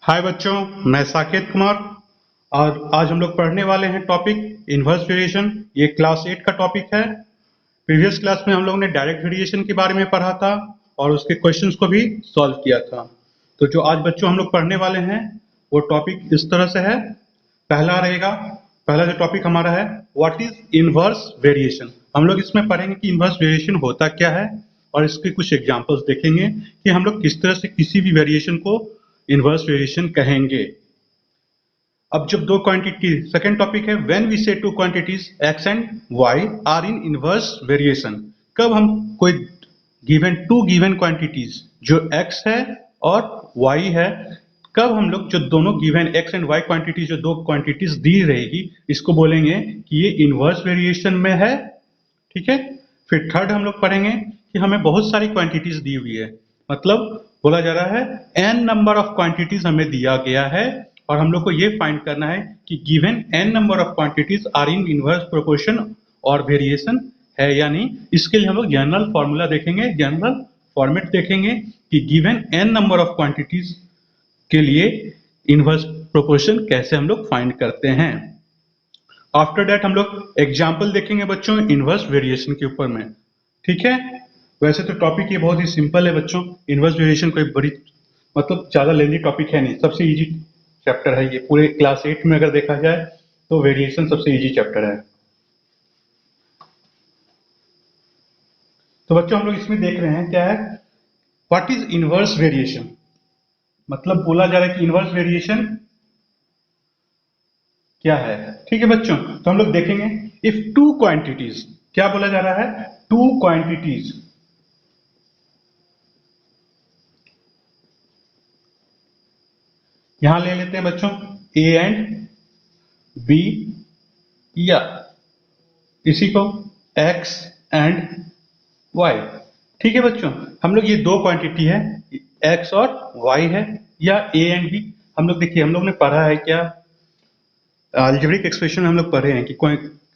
हाय बच्चों, मैं साकेत कुमार और आज हम लोग पढ़ने वाले हैं टॉपिक इन्वर्स वेरिएशन। ये क्लास 8 का टॉपिक है। प्रीवियस क्लास में हम लोग ने डायरेक्ट वेरिएशन के बारे में पढ़ा था और उसके क्वेश्चंस को भी सॉल्व किया था। तो जो आज बच्चों हम लोग पढ़ने वाले हैं वो टॉपिक इस तरह से है। पहला जो टॉपिक हमारा है, व्हाट इज इन्वर्स वेरिएशन। हम लोग इसमें पढ़ेंगे कि इन्वर्स वेरिएशन होता क्या है और इसके कुछ एग्जांपल्स देखेंगे कि हम लोग किस तरह से किसी भी वेरिएशन को इन्वर्स वेरिएशन कहेंगे। अब जब दो क्वांटिटी, सेकंड टॉपिक है when we say two quantities x and y are in inverse variation. कब हम कोई टू गिवन क्वांटिटीज जो x है और y है, कब हम लोग जो दोनों given x and y quantities, जो दो क्वांटिटीज दी रहेगी, इसको बोलेंगे कि ये इन्वर्स वेरिएशन में है। ठीक है। फिर थर्ड हम लोग पढ़ेंगे कि हमें बहुत सारी क्वांटिटीज दी हुई है, मतलब बोला जा रहा है n नंबर ऑफ क्वांटिटीज हमें दिया गया है और हम लोग को ये फाइंड करना है कि given n number of quantities are in inverse proportion और वेरिएशन है या नहीं। इसके लिए हम लोग जनरल फॉर्मूला देखेंगे, जनरल फॉर्मेट देखेंगे कि given n number of quantities के लिए इनवर्स प्रोपोर्शन कैसे हम लोग फाइंड करते हैं। आफ्टर दैट हम लोग एग्जाम्पल देखेंगे बच्चों इनवर्स वेरिएशन के ऊपर में। ठीक है। वैसे तो टॉपिक ये बहुत ही सिंपल है बच्चों। इनवर्स वेरिएशन कोई बड़ी मतलब ज्यादा लेंदी टॉपिक है नहीं, सबसे इजी चैप्टर है ये। पूरे क्लास 8 में अगर देखा जाए तो वेरिएशन सबसे इजी चैप्टर है। तो बच्चों हम लोग इसमें देख रहे हैं क्या है, व्हाट इज इनवर्स वेरिएशन। मतलब बोला जा रहा है कि इनवर्स वेरिएशन क्या है। ठीक है बच्चों, तो हम लोग देखेंगे इफ टू क्वांटिटीज, क्या बोला जा रहा है, टू क्वांटिटीज यहां ले लेते हैं बच्चों ए एंड बी, या इसी को एक्स एंड वाई। ठीक है बच्चों, हम लोग ये दो क्वांटिटी है, एक्स और वाई है, या ए एंड बी। हम लोग देखिए, हम लोग ने पढ़ा है क्या, अलजेब्रिक एक्सप्रेशन में हम लोग पढ़े हैं कि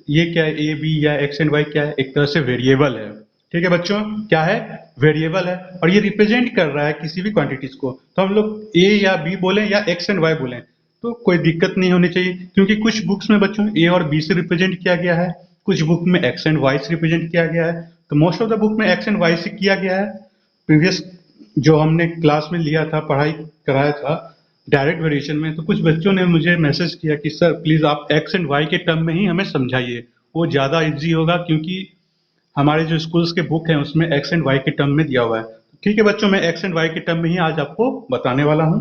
ये क्या है, ए बी या एक्स एंड वाई क्या है, एक तरह से वेरिएबल है। ठीक है बच्चों, क्या है, वेरिएबल है और ये रिप्रेजेंट कर रहा है किसी भी क्वांटिटीज को। तो हम लोग ए या बी बोलें या एक्स एंड वाई बोलें तो कोई दिक्कत नहीं होनी चाहिए, क्योंकि कुछ बुक्स में बच्चों ए और बी से रिप्रेजेंट किया गया है, कुछ बुक में एक्स एंड वाई से रिप्रेजेंट किया गया है। तो मोस्ट ऑफ द बुक में एक्स एंड वाई से किया गया है। प्रीवियस जो हमने क्लास में लिया था, पढ़ाई कराया था डायरेक्ट वेरिएशन में, तो कुछ बच्चों ने मुझे मैसेज किया कि सर प्लीज आप एक्स एंड वाई के टर्म में ही हमें समझाइए, वो ज्यादा इजी होगा, क्योंकि हमारे जो स्कूल्स के बुक हैं उसमें एक्स एंड वाई के टर्म में दिया हुआ है। ठीक है बच्चों, मैं एक्स एंड वाई के टर्म में ही आज आपको बताने वाला हूं।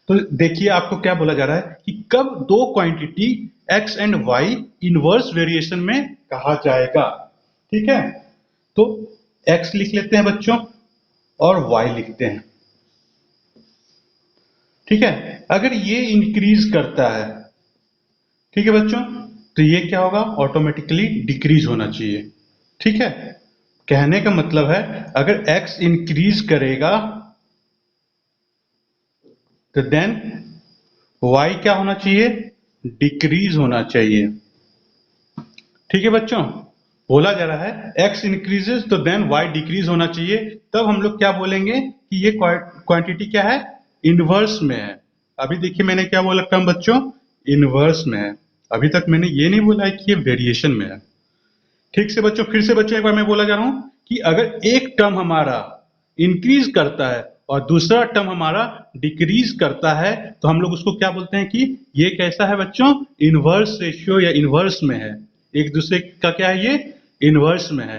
तो देखिए आपको क्या बोला जा रहा है कि कब दो quantity x and y inverse variation में कहा जाएगा। ठीक है, तो एक्स लिख लेते हैं बच्चों और वाई लिखते हैं। ठीक है, अगर ये इंक्रीज करता है, ठीक है बच्चों, तो ये क्या होगा, ऑटोमेटिकली डिक्रीज होना चाहिए। ठीक है, कहने का मतलब है अगर x इंक्रीज करेगा तो देन y क्या होना चाहिए, डिक्रीज होना चाहिए। ठीक है बच्चों, बोला जा रहा है x इंक्रीजेस तो देन y डिक्रीज होना चाहिए। तब हम लोग क्या बोलेंगे कि ये क्वांटिटी क्या है, इनवर्स में है। अभी देखिए मैंने क्या बोला टर्म बच्चों, इनवर्स में है। अभी तक मैंने ये नहीं बोला है कि ये वेरिएशन में है। ठीक से बच्चों, फिर से बच्चों एक बार मैं बोला जा रहा हूं कि अगर एक टर्म हमारा इंक्रीज करता है और दूसरा टर्म हमारा डिक्रीज करता है तो हम लोग उसको क्या बोलते हैं कि ये कैसा है बच्चों, इनवर्स रेशियो या इनवर्स में है। एक दूसरे का क्या है, ये इनवर्स में है।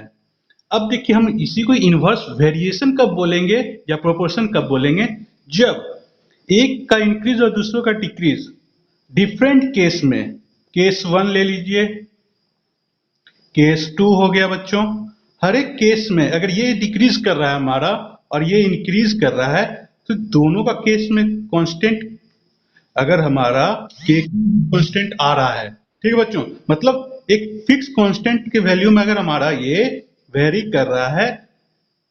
अब देखिए हम इसी को इनवर्स वेरिएशन कब बोलेंगे या प्रोपोर्शन कब बोलेंगे, जब एक का इंक्रीज और दूसरों का डिक्रीज डिफरेंट केस में, केस 1 ले लीजिए, केस 2 हो गया बच्चों, हर एक केस में अगर ये डिक्रीज कर रहा है हमारा और ये इंक्रीज कर रहा है तो दोनों का केस में कांस्टेंट, अगर हमारा के कांस्टेंट आ रहा है, ठीक है बच्चों, मतलब एक फिक्स कांस्टेंट के वैल्यू में अगर हमारा ये वेरी कर रहा है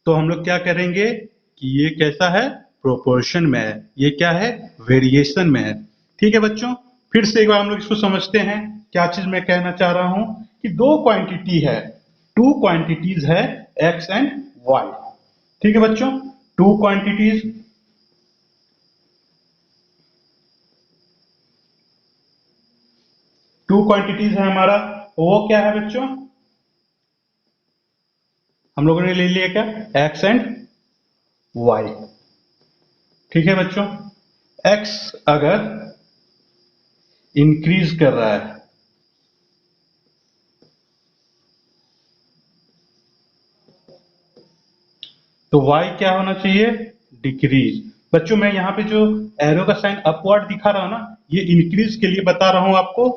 तो हम लोग क्या करेंगे कि ये कैसा है, प्रोपोर्शन में है, ये क्या है, वेरिएशन में है। ठीक है बच्चों, फिर से एक बार हम लोग इसको समझते हैं क्या चीज मैं कहना चाह रहा हूं कि दो क्वांटिटी है, टू क्वांटिटीज है एक्स एंड वाई। ठीक है बच्चों, टू क्वांटिटीज, टू क्वांटिटीज है हमारा, वो क्या है बच्चों, हम लोगों ने ले लिया क्या, एक्स एंड वाई। ठीक है बच्चों, एक्स अगर इंक्रीज कर रहा है तो वाई क्या होना चाहिए, डिक्रीज। बच्चों मैं यहाँ पे जो एरो का साइन अपवर्ड दिखा रहा हूं ना, ये इंक्रीज के लिए बता रहा हूं आपको,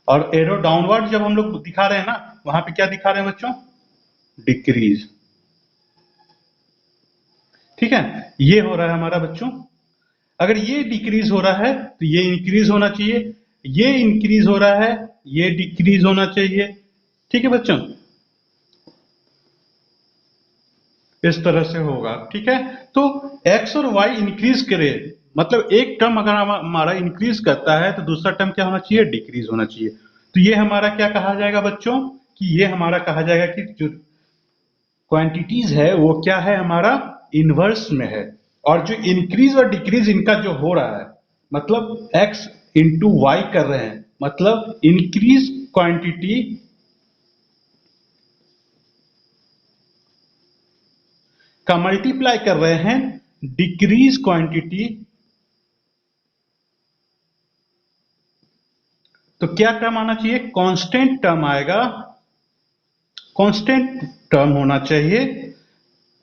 और एरो डाउनवर्ड जब हम लोग दिखा रहे हैं ना, वहां पे क्या दिखा रहे हैं बच्चों, डिक्रीज। ठीक है, ये हो रहा है हमारा बच्चों। अगर ये डिक्रीज हो रहा है तो ये इंक्रीज होना चाहिए, ये इंक्रीज हो रहा है, ये डिक्रीज होना चाहिए। ठीक है बच्चों, इस तरह से होगा। ठीक है, तो x और y इंक्रीज करे, मतलब एक टर्म अगर हमारा इंक्रीज करता है तो दूसरा टर्म क्या होना चाहिए, डिक्रीज होना चाहिए। तो ये हमारा क्या कहा जाएगा बच्चों, कि ये हमारा कहा जाएगा कि जो क्वांटिटीज है वो क्या है, हमारा इनवर्स में है। और जो इंक्रीज और डिक्रीज इनका जो हो रहा है, मतलब x इंटू वाई कर रहे हैं, मतलब इंक्रीज क्वांटिटी का मल्टीप्लाई कर रहे हैं डिक्रीज क्वांटिटी। तो क्या टर्म आना चाहिए, कांस्टेंट टर्म आएगा, कांस्टेंट टर्म होना चाहिए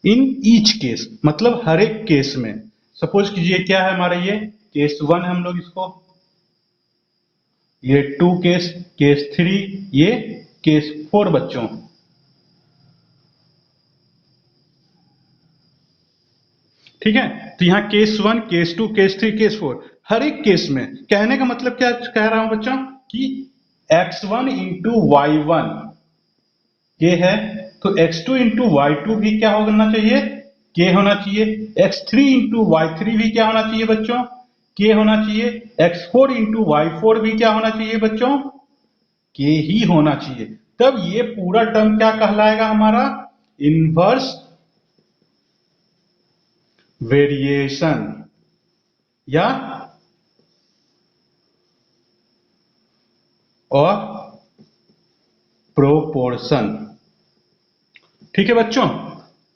इन ईच केस, मतलब हर एक केस में। सपोज कीजिए क्या है हमारा, ये केस 1 हम लोग इसको, ये 2 केस, केस 3, ये केस 4 बच्चों। ठीक है, तो यहां केस 1, केस 2, केस 3, केस 4, हर एक केस में। कहने का मतलब क्या कह रहा हूं बच्चों, कि x1 इंटू वाई वन ये है, तो x2 इंटू वाई टू भी क्या होना चाहिए, k होना चाहिए। x3 इंटू वाई थ्री भी क्या होना चाहिए बच्चों, k होना चाहिए। x4 इंटू वाई फोर भी क्या होना चाहिए बच्चों, k ही होना चाहिए। तब ये पूरा टर्म क्या कहलाएगा हमारा, इनवर्स वेरिएशन या और प्रोपोर्शन। ठीक है बच्चों,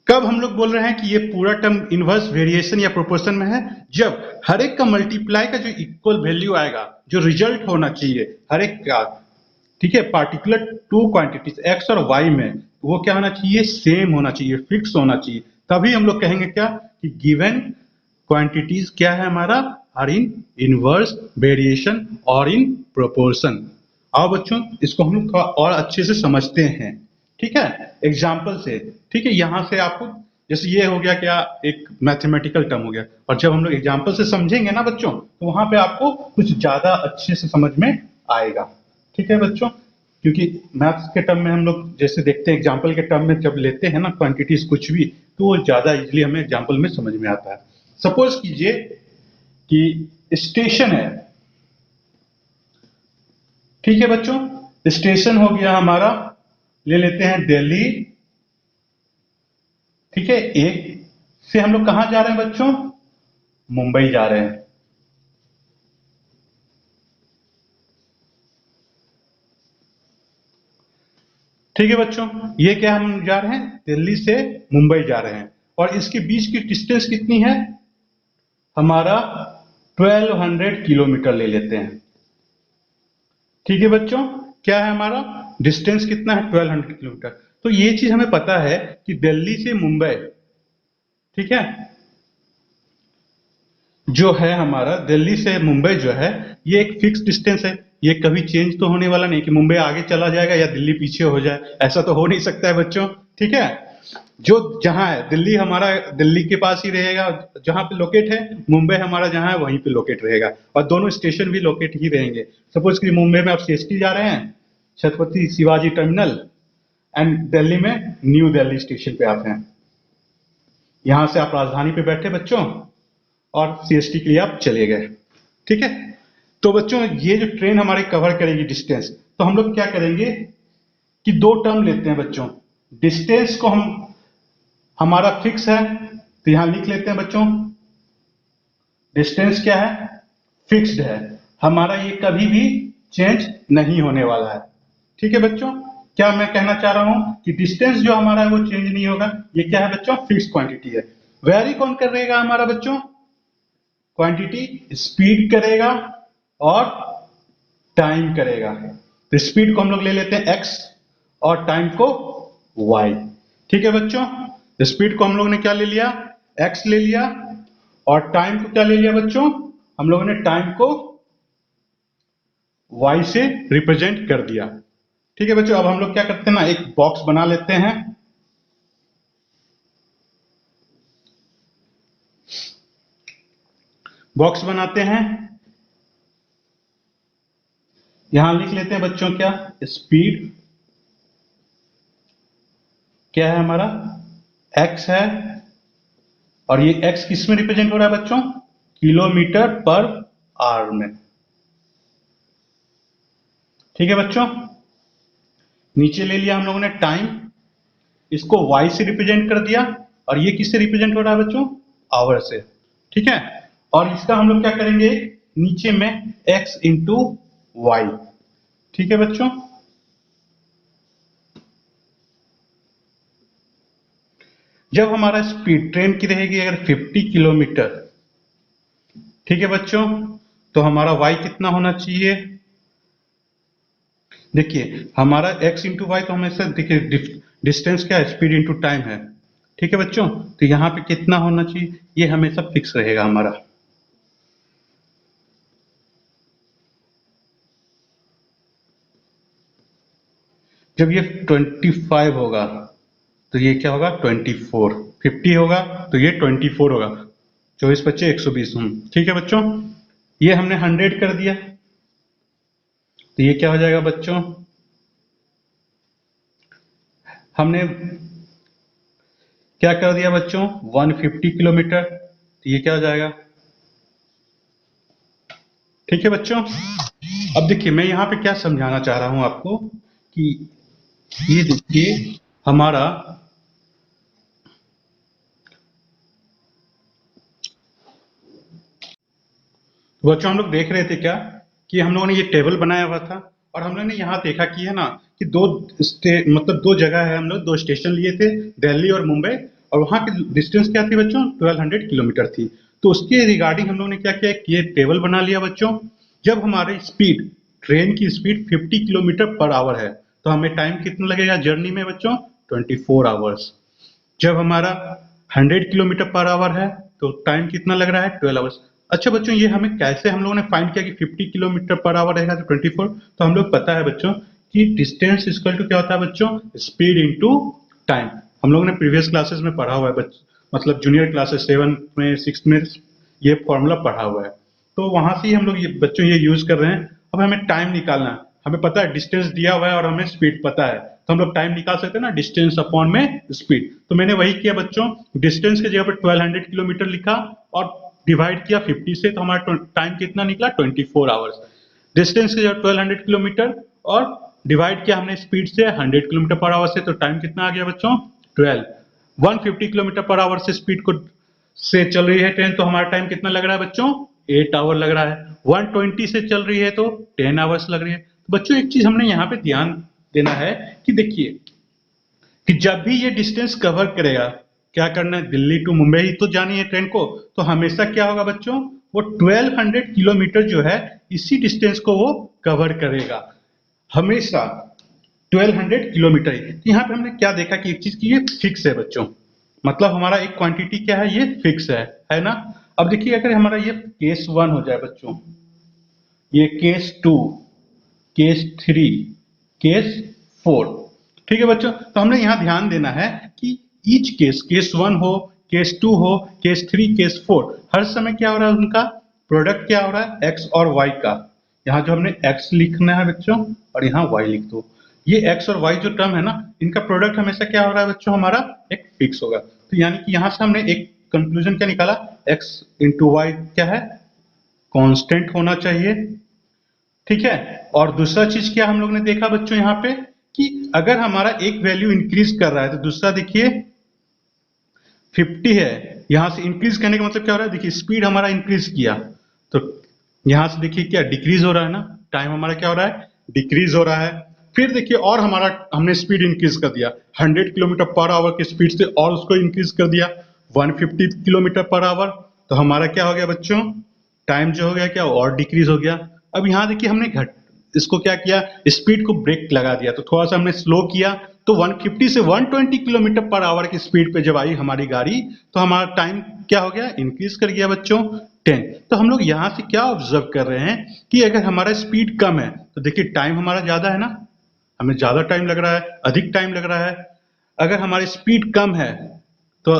कब हम लोग बोल रहे हैं कि ये पूरा टर्म इनवर्स वेरिएशन या प्रोपोर्शन में है, जब हर एक का मल्टीप्लाई का जो इक्वल वैल्यू आएगा, जो रिजल्ट होना चाहिए हर एक का, ठीक है, पार्टिकुलर टू क्वांटिटीज एक्स और वाई में, वो क्या होना चाहिए, सेम होना चाहिए, फिक्स होना चाहिए। तभी हम लोग कहेंगे क्या, कि गिवन क्वांटिटीज क्या है हमारा, आर इन इनवर्स वेरिएशन और इन प्रोपोर्शन। आओ बच्चों इसको हम लोग थोड़ा और अच्छे से समझते हैं। ठीक है, एग्जाम्पल से। ठीक है, यहां से आपको, जैसे ये हो गया क्या, एक मैथमेटिकल टर्म हो गया, और जब हम लोग एग्जाम्पल से समझेंगे ना बच्चों, तो वहां पे आपको कुछ ज्यादा अच्छे से समझ में आएगा। ठीक है बच्चों, क्योंकि मैथ्स के टर्म में हम लोग जैसे देखते हैं, एग्जाम्पल के टर्म में जब लेते हैं ना क्वांटिटीज कुछ भी, तो वो ज्यादा इजिली हमें एग्जाम्पल में समझ में आता है। सपोज कीजिए कि स्टेशन है। ठीक है बच्चों, स्टेशन हो गया हमारा, ले लेते हैं दिल्ली। ठीक है, एक से हम लोग कहां जा रहे हैं बच्चों, मुंबई जा रहे हैं। ठीक है बच्चों, ये क्या हम जा रहे हैं, दिल्ली से मुंबई जा रहे हैं, और इसके बीच की डिस्टेंस कितनी है हमारा, 1200 किलोमीटर ले लेते हैं। ठीक है बच्चों, क्या है हमारा डिस्टेंस कितना है, 1200 किलोमीटर। तो ये चीज हमें पता है कि दिल्ली से मुंबई, ठीक है, जो है हमारा दिल्ली से मुंबई जो है, ये एक फिक्स डिस्टेंस है, ये कभी चेंज तो होने वाला नहीं कि मुंबई आगे चला जाएगा या दिल्ली पीछे हो जाए, ऐसा तो हो नहीं सकता है बच्चों। ठीक है, जो जहां है दिल्ली हमारा, दिल्ली के पास ही रहेगा जहां पे लोकेट है, मुंबई हमारा जहां है वहीं पे लोकेट रहेगा, और दोनों स्टेशन भी लोकेट ही रहेंगे। सपोज कि मुंबई में आप सीएसटी जा रहे हैं, छत्रपति शिवाजी टर्मिनल, एंड दिल्ली में न्यू दिल्ली स्टेशन पे आते हैं। यहां से आप राजधानी पे बैठे बच्चों, और सीएसटी के लिए आप चले गए। ठीक है, तो बच्चों ये जो ट्रेन हमारे कवर करेगी डिस्टेंस, तो हम लोग क्या करेंगे कि दो टर्म लेते हैं बच्चों। डिस्टेंस को हम, हमारा फिक्स है, तो यहां लिख लेते हैं बच्चों, डिस्टेंस क्या है, फिक्स्ड है हमारा, ये कभी भी चेंज नहीं होने वाला है। ठीक है बच्चों, क्या मैं कहना चाह रहा हूं कि डिस्टेंस जो हमारा है वो चेंज नहीं होगा। ये क्या है बच्चों, फिक्स क्वांटिटी है। वेरी कौन करेगा हमारा बच्चों, क्वांटिटी स्पीड करेगा और टाइम करेगा। तो स्पीड को हम लोग ले लेते हैं x और टाइम को y। ठीक है बच्चों, स्पीड को हम लोग ने क्या ले लिया, x ले लिया, और टाइम को क्या ले लिया बच्चों, हम लोगों ने टाइम को y से रिप्रेजेंट कर दिया। ठीक है बच्चों, अब हम लोग क्या करते हैं ना, एक बॉक्स बना लेते हैं। बॉक्स बनाते हैं, यहां लिख लेते हैं बच्चों क्या, स्पीड क्या है हमारा, x है, और ये x किस में रिप्रेजेंट हो रहा है बच्चों, किलोमीटर पर आवर में। ठीक है बच्चों, नीचे ले लिया हम लोगों ने टाइम, इसको y से रिप्रेजेंट कर दिया, और ये किससे रिप्रेजेंट हो रहा है बच्चों, आवर से। ठीक है, और इसका हम लोग क्या करेंगे, नीचे में x इंटू वाई। ठीक है बच्चों, जब हमारा स्पीड ट्रेन की रहेगी अगर 50 किलोमीटर, ठीक है बच्चों, तो हमारा y कितना होना चाहिए, देखिए हमारा x इंटू वाई तो हमेशा देखिए डिस्टेंस क्या है, स्पीड इंटू टाइम है। ठीक है बच्चों, तो यहाँ पे कितना होना चाहिए, ये हमेशा फिक्स रहेगा हमारा। जब ये 25 होगा तो ये क्या होगा 24, 50 होगा तो ये 24 होगा, 24 25 120। ठीक है बच्चों, ये हमने 100 कर दिया, तो ये क्या हो जाएगा बच्चों, हमने क्या कर दिया बच्चों 150 किलोमीटर, तो ये क्या हो जाएगा। ठीक है बच्चों, अब देखिए मैं यहाँ पे क्या समझाना चाह रहा हूं आपको कि ये देखिए हमारा बच्चों हम लोग देख रहे थे क्या कि हम लोगों ने ये टेबल बनाया हुआ था, और हम लोगों ने यहाँ देखा कि है ना कि मतलब दो जगह है, हम लोग दो स्टेशन लिए थे, दिल्ली और मुंबई, और वहाँ की डिस्टेंस क्या थी बच्चों 1200 किलोमीटर थी। तो उसके रिगार्डिंग हम लोगों ने क्या किया कि ये टेबल बना लिया बच्चों। जब हमारी स्पीड ट्रेन की स्पीड 50 किलोमीटर पर आवर है तो हमें टाइम कितना लगेगा जर्नी में बच्चों 24 आवर्स। जब हमारा 100 किलोमीटर पर आवर है तो टाइम कितना लग रहा है 12 आवर्स। अच्छा बच्चों, ये हमें कैसे हम लोगों ने फाइंड किया कि 50 किलोमीटर पर आवर रहेगा तो 24, तो हम लोग पता है बच्चों कि डिस्टेंस इक्वल टू क्या होता है बच्चों, स्पीड इनटू टाइम। हम लोगों ने प्रीवियस क्लासेस में पढ़ा हुआ है मतलब जूनियर क्लासेस 7 में 6 में ये फॉर्मूला पढ़ा हुआ है, तो वहां से ही हम लोग ये बच्चों ये यूज कर रहे हैं। अब हमें टाइम निकालना है, हमें पता है डिस्टेंस दिया हुआ है और हमें स्पीड पता है, तो हम लोग टाइम निकाल सकते हैं ना, डिस्टेंस अपॉन में स्पीड। तो मैंने वही किया बच्चों, डिस्टेंस की जगह पर 1200 किलोमीटर लिखा और डिवाइड किया 50 से, तो हमारा टाइम कितना निकला 24 आवर्स। डिस्टेंस की जगह 1200 किलोमीटर और डिवाइड किया हमने स्पीड से 100 किलोमीटर पर आवर से, तो टाइम कितना आ गया बच्चों 12। 150 किलोमीटर पर आवर से स्पीड को से चल रही है ट्रेन, तो हमारा टाइम कितना लग रहा है बच्चों 8 आवर लग रहा है। 120 से चल रही है तो 10 आवर्स लग रही है। तो बच्चों एक चीज हमने यहाँ पे ध्यान देना है कि देखिए कि जब भी ये डिस्टेंस कवर करेगा, क्या करना है, दिल्ली टू मुंबई ही तो जानी है ट्रेन को, तो हमेशा क्या होगा बच्चों, वो 1200 किलोमीटर जो है इसी डिस्टेंस को वो कवर करेगा हमेशा, 1200 किलोमीटर ही। तो यहाँ पे हमने क्या देखा कि एक चीज की ये फिक्स है बच्चों, मतलब हमारा एक क्वांटिटी क्या है, ये फिक्स है ना। अब देखिए अगर हमारा ये केस 1 हो जाए बच्चों, ये केस 2, केस 3, केस 4। ठीक है बच्चों, तो हमने यहाँ ध्यान देना है कि ईच केस, केस 1 हो, केस 2 हो, केस 3, केस 4, हर समय क्या हो रहा है, उनका प्रोडक्ट क्या हो रहा है एक्स और वाई का। यहाँ जो हमने एक्स लिखना है बच्चों और यहाँ वाई लिख दो, ये एक्स और वाई जो टर्म है ना, इनका प्रोडक्ट हमेशा क्या हो रहा है बच्चों, हमारा एक फिक्स होगा। तो यानी कि यहाँ से हमने एक कंक्लूजन क्या निकाला, एक्स इंटू वाई क्या है, कांस्टेंट होना चाहिए। ठीक है, और दूसरा चीज क्या हम लोग ने देखा बच्चों यहाँ पे कि अगर हमारा एक वैल्यू इंक्रीज कर रहा है तो दूसरा देखिए 50 है, यहां से इंक्रीज करने का मतलब क्या हो रहा है, देखिए स्पीड हमारा इंक्रीज किया तो यहां से देखिए क्या डिक्रीज हो रहा है ना, टाइम हमारा क्या हो रहा है, डिक्रीज हो रहा है। फिर देखिए और हमारा हमने स्पीड इंक्रीज कर दिया 100 किलोमीटर पर आवर की स्पीड से और उसको इंक्रीज कर दिया 150 किलोमीटर पर आवर, तो हमारा क्या हो गया बच्चों, टाइम जो हो गया क्या और डिक्रीज हो गया। अब यहाँ देखिए हमने घट इसको क्या किया, स्पीड को ब्रेक लगा दिया, तो थोड़ा सा हमने स्लो किया, तो 150 से 120 किलोमीटर पर आवर की स्पीड पे जब आई हमारी गाड़ी, तो हमारा टाइम क्या हो गया, इंक्रीज कर गया बच्चों 10। तो हम लोग यहाँ से क्या ऑब्जर्व कर रहे हैं कि अगर हमारा स्पीड कम है तो देखिए टाइम हमारा ज्यादा है ना, हमें ज्यादा टाइम लग रहा है, अधिक टाइम लग रहा है। अगर हमारी स्पीड कम है तो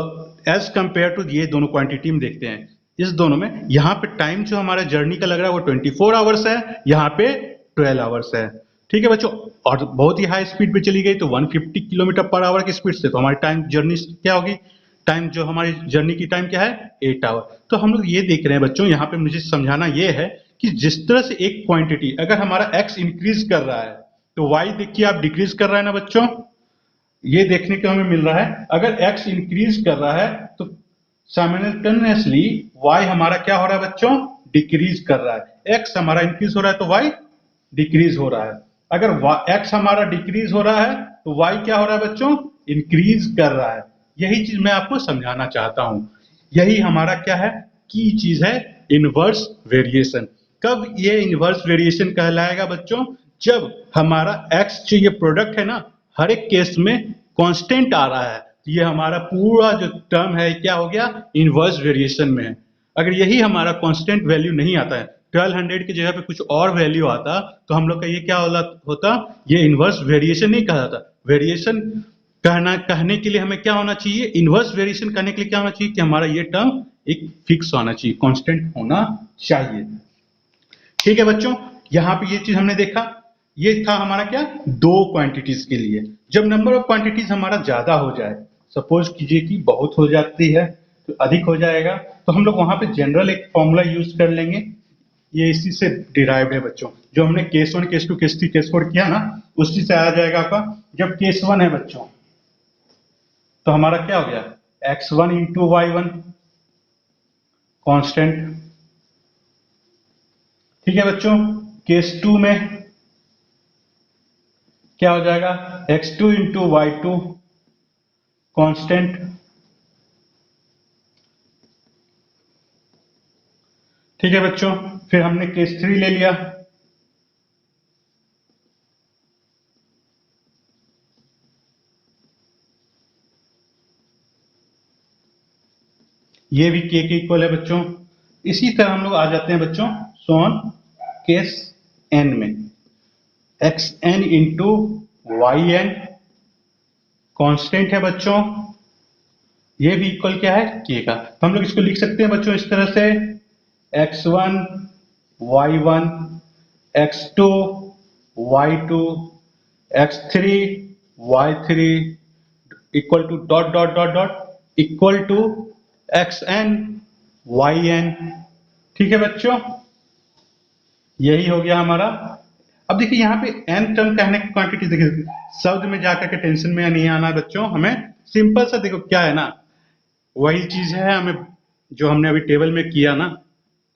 एज कंपेयर टू ये दोनों क्वांटिटी में देखते हैं, इस दोनों में यहाँ पे टाइम जो हमारा जर्नी का लग रहा है वो 24 आवर्स है, यहाँ पे 12 आवर्स है। ठीक है बच्चों, और बहुत ही हाई स्पीड पे चली गई तो 150 किलोमीटर पर आवर की स्पीड से, तो हमारी टाइम जर्नी क्या होगी, टाइम जो हमारी जर्नी की टाइम क्या है 8 आवर। तो हम लोग ये देख रहे हैं बच्चों, यहाँ पे मुझे समझाना ये है कि जिस तरह से एक क्वांटिटी अगर हमारा एक्स इंक्रीज कर रहा है तो वाई देखिए आप डिक्रीज कर रहा है ना बच्चों, ये देखने को हमें मिल रहा है अगर x इंक्रीज कर रहा है तो साइमल्टेनियसली y हमारा क्या हो रहा है बच्चों, डिक्रीज कर रहा है। x हमारा इंक्रीज हो रहा है तो y डिक्रीज हो रहा है। अगर x हमारा डिक्रीज हो रहा है तो y क्या हो रहा है बच्चों, इंक्रीज कर रहा है। यही चीज मैं आपको समझाना चाहता हूं, यही हमारा क्या है, की चीज है इनवर्स वेरिएशन। कब ये इनवर्स वेरिएशन कहलाएगा बच्चों, जब हमारा x जो ये प्रोडक्ट है ना हर एक केस में कांस्टेंट आ रहा है, ये हमारा पूरा जो टर्म है क्या हो गया, इनवर्स वेरिएशन में है। अगर यही हमारा कांस्टेंट वैल्यू नहीं आता है, 1200 की जगह पे कुछ और वैल्यू आता, तो हम लोग का ये क्या होता, ये इनवर्स वेरिएशन नहीं कहा जाता। वेरिएशन कहने के लिए हमें क्या होना चाहिए, इनवर्स वेरिएशन करने के लिए क्या होना चाहिए कि हमारा ये टर्म एक फिक्स होना चाहिए, कांस्टेंट होना चाहिए। ठीक है बच्चों, यहाँ पे ये चीज हमने देखा, ये था हमारा क्या, दो क्वांटिटीज के लिए। जब नंबर ऑफ क्वांटिटीज हमारा ज्यादा हो जाए, सपोज कीजिए कि बहुत हो जाती है तो अधिक हो जाएगा, तो हम लोग वहां पे जनरल एक फॉर्मूला यूज कर लेंगे, ये इसी से डिराइव्ड है बच्चों, जो हमने केस 1 केस 2 केस 3 केस 4 किया ना, उसी से आ जाएगा आपका। जब केस 1 है बच्चों तो हमारा क्या हो गया, x1 इंटू y1 कॉन्स्टेंट। ठीक है बच्चों, केस 2 में क्या हो जाएगा, x2 इंटू y2 कांस्टेंट। ठीक है बच्चों, फिर हमने केस 3 ले लिया, ये भी k के इक्वल है बच्चों। इसी तरह हम लोग आ जाते हैं बच्चों सोन केस n में, x n into y n constant है बच्चों, ये भी इक्वल क्या है k का। तो हम लोग इसको लिख सकते हैं बच्चों इस तरह से, x1 y1 x2 y2 x3 y3 equal to dot dot dot dot equal to x n y n. ठीक है बच्चों, यही हो गया हमारा। अब देखिए यहाँ पे एन टर्म कहने की क्वांटिटी देखिए, शब्द में जाकर के टेंशन में नहीं आना है बच्चों, हमें सिंपल सा देखो क्या है ना, वही चीज है हमें जो हमने अभी टेबल में किया ना,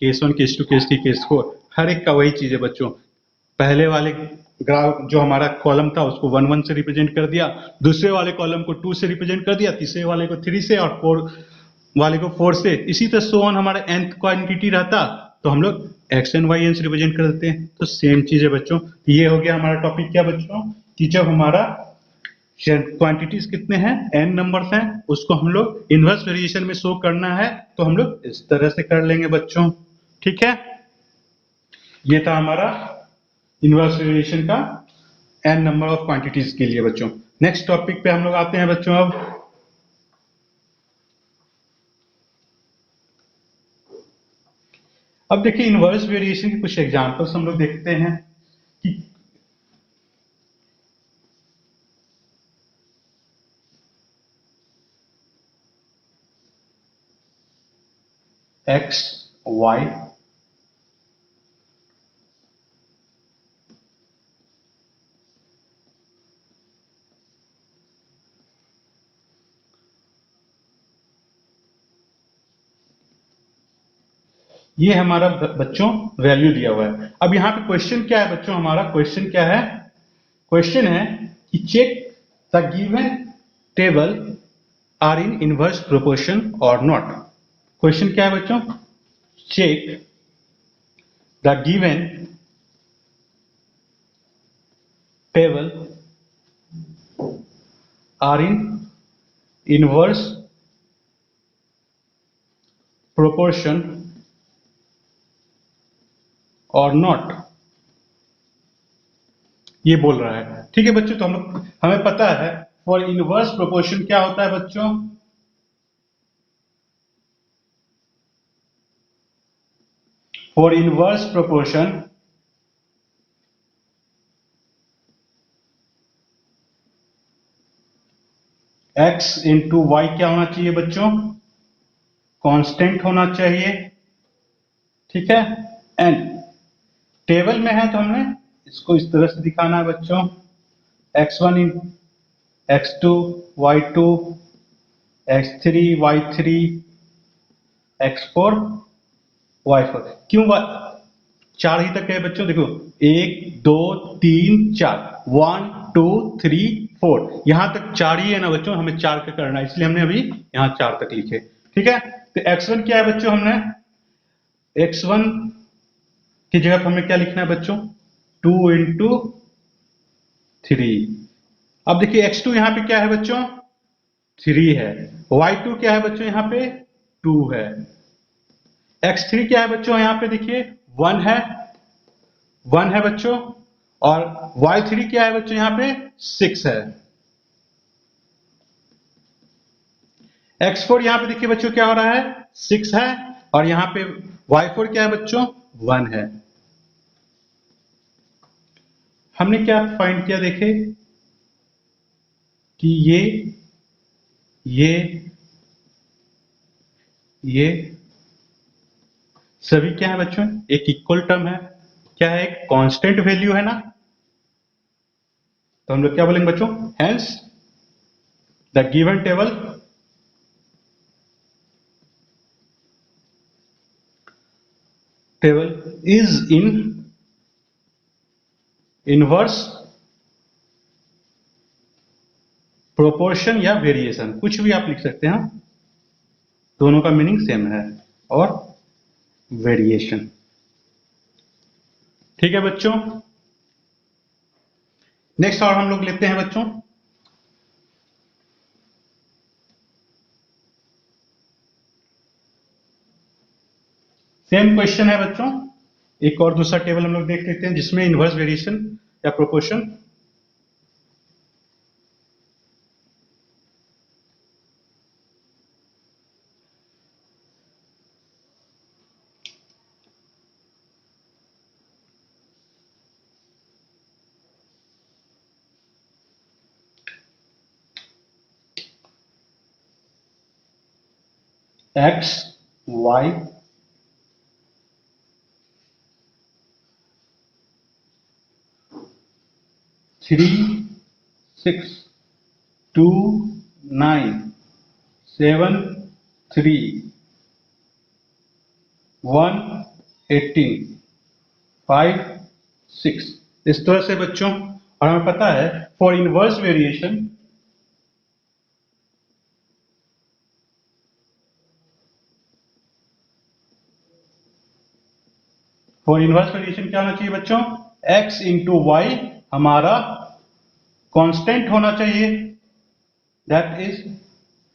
केस 1 केस 2 केस 3 केस 4, हर एक का वही चीज है बच्चों। पहले वाले ग्राफ जो हमारा कॉलम था उसको 1 1 से रिप्रेजेंट कर दिया, दूसरे वाले कॉलम को 2 से रिप्रेजेंट कर दिया, तीसरे वाले को 3 से, और 4 वाले को 4 से, इसी तरह सो ऑन हमारा nth क्वांटिटी रहता तो हम लोग एक्स एन वाई एन से रिप्रेजेंट कर देते हैं। तो सेम चीज है बच्चों, ये हो गया हमारा टॉपिक क्या बच्चों, कि जब हमारा क्वांटिटीज कितने हैं, n नंबर्स हैं, उसको हम लोग इनवर्स वेरिएशन में शो करना है तो हम लोग इस तरह से कर लेंगे बच्चों। ठीक है, ये था हमारा इनवर्स वेरिएशन का n नंबर ऑफ क्वांटिटीज के लिए बच्चों। नेक्स्ट टॉपिक पे हम लोग आते हैं बच्चों। अब देखिए इनवर्स वेरिएशन के कुछ एग्जांपल्स हम लोग देखते हैं कि एक्स वाई ये हमारा बच्चों वैल्यू दिया हुआ है। अब यहाँ पे क्वेश्चन क्या है बच्चों, हमारा क्वेश्चन क्या है, क्वेश्चन है कि check the given table are in inverse proportion or not. Question क्या है बच्चों, check the given table are in inverse proportion or not, ये बोल रहा है। ठीक है बच्चों, तो हम लोग हमें पता है फॉर इनवर्स प्रोपोर्शन क्या होता है बच्चों, for inverse proportion x into y क्या होना चाहिए बच्चों, कांस्टेंट होना चाहिए। ठीक है, एंड टेबल में है तो हमने इसको इस तरह से दिखाना है बच्चों, x1 इन x2 y2 x3 y3 x4 y4। क्यों चार ही तक है बच्चों, देखो 1 2 3 4 1 2 3 4, यहां तक चार ही है ना बच्चों, हमें चार का करना है, इसलिए हमने अभी यहां चार तक लिखे। ठीक है, तो x1 क्या है बच्चों, हमने x1 की जगह पर हमें क्या लिखना है बच्चों, 2 इंटू 3। अब देखिए x2 यहां पे क्या है बच्चों, 3 है, y2 क्या है बच्चों यहां पे 2 है, x3 क्या है बच्चों यहां पे देखिए 1 है, 1 है बच्चों, और y3 क्या है बच्चों यहां पे 6 है। x4 यहां पे देखिए बच्चों क्या हो रहा है 6 है, और यहां पे y4 क्या है बच्चों 1 है। हमने क्या फाइंड किया, देखे कि ये सभी क्या है बच्चों, एक इक्वल टर्म है, क्या है, एक कांस्टेंट वैल्यू है ना, तो हम लोग क्या बोलेंगे बच्चों, hence the given table is in inverse proportion या वेरिएशन, कुछ भी आप लिख सकते हैं, दोनों का मीनिंग सेम है, और वेरिएशन। ठीक है बच्चों, नेक्स्ट और हम लोग लेते हैं बच्चों, सेम क्वेश्चन है बच्चों, एक और दूसरा टेबल हम लोग देख लेते हैं जिसमें इनवर्स वेरिएशन या प्रोपोर्शन। एक्स वाई 3 6 2 9 7 3 1 18 5 6, इस तरह से बच्चों। और हमें पता है फॉर इनवर्स वेरिएशन क्या होना चाहिए बच्चों, x इंटू वाई हमारा कांस्टेंट होना चाहिए, that is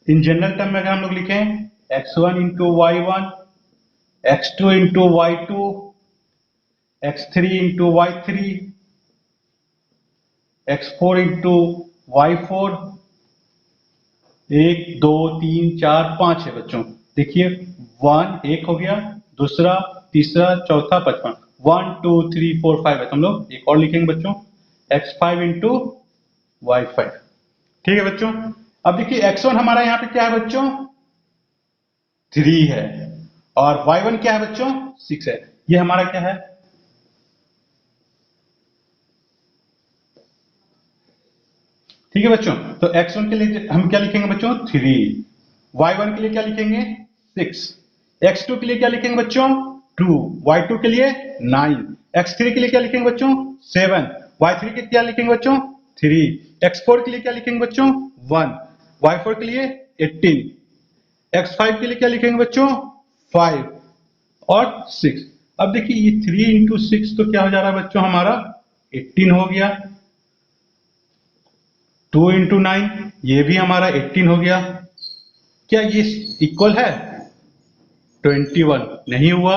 in general term में अगर हम लोग लिखें x1 into y one, x2 into y two, x3 into y three, x4 into y four, 1 2 3 4 5 है बच्चों। देखिए 1 एक हो गया, दूसरा तीसरा चौथा पांचवा, 1 2 3 4 5 है, तो हम लोग एक और लिखेंगे बच्चों, x5 इंटू वाई फाइव। ठीक है बच्चों, अब देखिए x1 हमारा यहाँ पे क्या है बच्चों 3 है, और y1 क्या है बच्चों 6 है, ये हमारा क्या है, ठीक है बच्चों। तो x1 के लिए हम क्या लिखेंगे बच्चों 3, y1 के लिए क्या लिखेंगे 6, x2 के लिए क्या लिखेंगे बच्चों 2, y2 के लिए 9, x3 के लिए क्या लिखेंगे बच्चों 7, y3 के क्या लिखेंगे बच्चों 3, x4 के लिए क्या लिखेंगे बच्चों 1, y4 के लिए 18, x5 के लिए क्या लिखेंगे बच्चों 5 और 6। अब देखिए ये 3 इंटू 6 तो क्या हो जा रहा है बच्चों हमारा 18 हो गया, 2 इंटू 9 ये भी हमारा 18 हो गया। क्या ये इक्वल है 21? नहीं हुआ,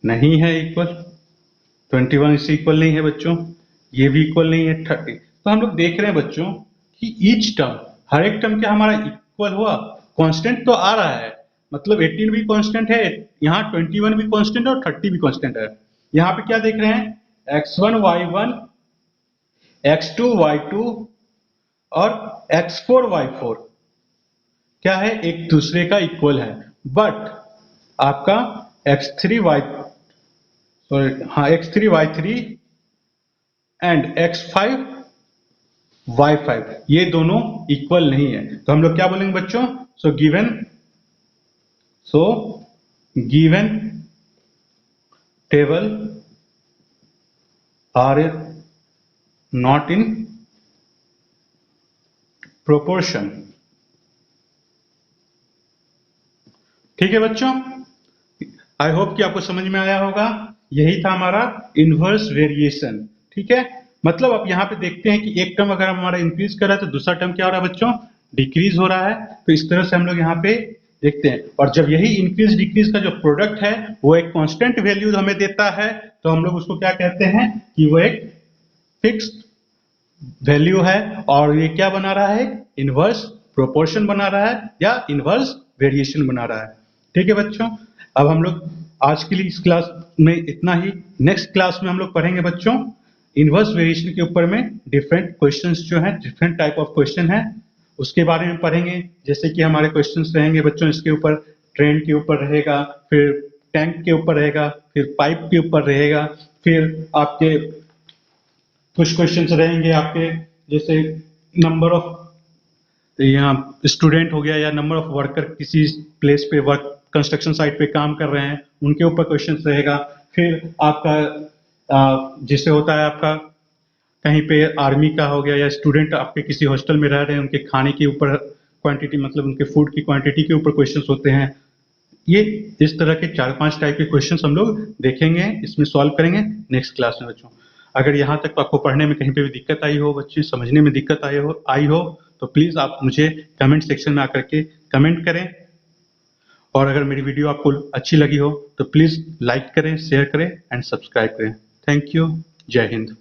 नहीं है इक्वल, 21 इससे इक्वल नहीं है बच्चों, ये भी इक्वल नहीं है 30। तो हम लोग देख रहे हैं बच्चों कि ईच टर्म, हर एक टर्म क्या हमारा इक्वल हुआ, कांस्टेंट तो आ रहा है, मतलब 18 भी कांस्टेंट है, यहाँ 21 भी कांस्टेंट है और 30 भी कांस्टेंट है। यहाँ पे क्या देख रहे हैं x1 y1, x2 y2 और x4 y4 क्या है एक दूसरे का इक्वल है, बट आपका x3 y y3 and x5 y5 ये दोनों इक्वल नहीं है। तो हम लोग क्या बोलेंगे बच्चों, so given table are not in proportion. ठीक है बच्चों, आई होप कि आपको समझ में आया होगा। यही था हमारा इनवर्स वेरिएशन। ठीक है, मतलब आप यहाँ पे देखते हैं कि एक टर्म अगर हमारा इंक्रीज कर रहा है तो दूसरा टर्म क्या हो रहा है बच्चों डिक्रीज हो रहा है। तो इस तरह से हम लोग यहाँ पे देखते हैं, और जब यही इंक्रीज डिक्रीज का जो प्रोडक्ट है वो एक कांस्टेंट वैल्यू हमें देता है तो हम लोग उसको क्या कहते हैं कि वो एक फिक्स्ड वैल्यू है, और ये क्या बना रहा है इनवर्स प्रोपोर्शन बना रहा है या इनवर्स वेरिएशन बना रहा है। ठीक है बच्चों, अब हम लोग आज के लिए इस क्लास में इतना ही। नेक्स्ट क्लास में हम लोग पढ़ेंगे बच्चों इनवर्स वेरिएशन के ऊपर में डिफरेंट क्वेश्चंस जो हैं, डिफरेंट टाइप ऑफ क्वेश्चन हैं उसके बारे में पढ़ेंगे। जैसे कि हमारे क्वेश्चंस रहेंगे बच्चों इसके ऊपर, ट्रेन के ऊपर रहेगा, फिर टैंक के ऊपर रहेगा, फिर पाइप के ऊपर रहेगा, फिर आपके कुछ क्वेश्चंस रहेंगे आपके जैसे नंबर ऑफ यहाँ स्टूडेंट हो गया या नंबर ऑफ वर्कर किसी प्लेस पे वर्क कंस्ट्रक्शन साइट पे काम कर रहे हैं उनके ऊपर क्वेश्चन रहेगा। फिर आपका जिससे होता है आपका कहीं पे आर्मी का हो गया या स्टूडेंट आपके किसी हॉस्टल में रह रहे हैं उनके खाने के ऊपर क्वांटिटी, मतलब उनके फूड की क्वांटिटी के ऊपर क्वेश्चंस होते हैं। ये इस तरह के 4-5 टाइप के क्वेश्चंस हम लोग देखेंगे, इसमें सॉल्व करेंगे नेक्स्ट क्लास में बच्चों। अगर यहाँ तक आपको पढ़ने में कहीं पे भी दिक्कत आई हो, बच्चे समझने में दिक्कत आई हो तो प्लीज आप मुझे कमेंट सेक्शन में आकर के कमेंट करें, और अगर मेरी वीडियो आपको अच्छी लगी हो तो प्लीज लाइक करें, शेयर करें एंड सब्सक्राइब करें। थैंक यू, जय हिंद।